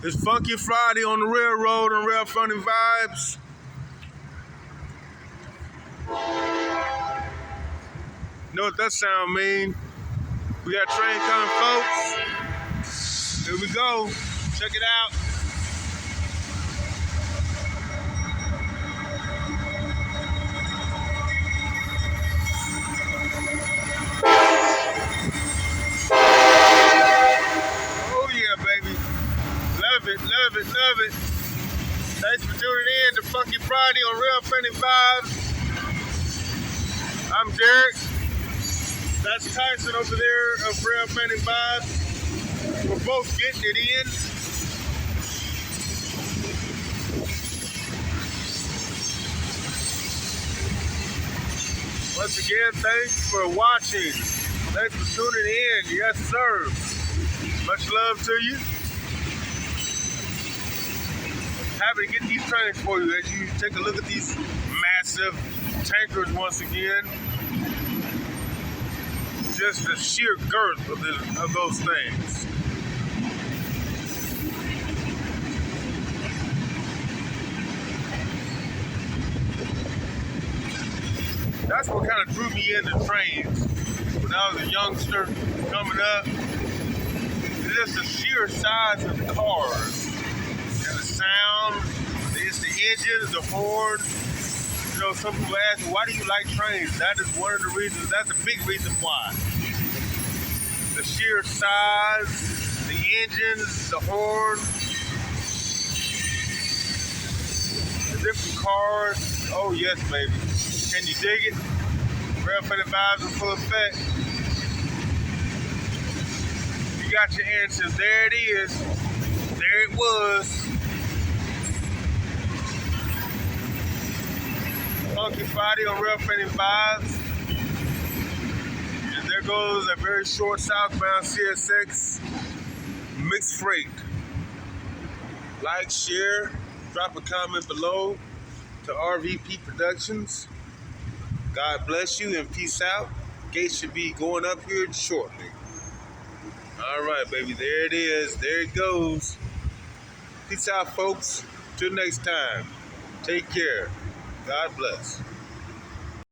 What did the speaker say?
It's Funky Friday on the railroad and Rail Funny Vibes. Know what that sound mean? We got train coming, folks. Here we go. Check it out. Oh yeah, baby. Love it, love it, love it. Thanks for tuning in to Funky Friday on Real Funny Vibes. I'm Derek. That's Tyson over there of Real Funny Vibes. We're both getting it in. Once again, thanks for watching. Thanks for tuning in. Yes, sir. Much love to you. Happy to get these trains for you as you take a look at these massive tankers once again. Just the sheer girth of those things. That's what kind of drew me into trains when I was a youngster coming up. Just the sheer size of the cars and the sound. It's the engines, the horn. You know, some people ask me, why do you like trains? That is one of the reasons. That's a big reason why. The sheer size, the engines, the horn, the different cars. Oh yes, baby. Can you dig it? Real Funny Vibes in full effect. You got your answers. There it is. There it was. Funky Friday on Real Funny Vibes. And there goes a very short southbound CSX mixed freight. Like, share, drop a comment below to RVP Productions. God bless you and peace out. Gates should be going up here shortly. All right, baby, there it is. There it goes. Peace out, folks. Till next time. Take care. God bless.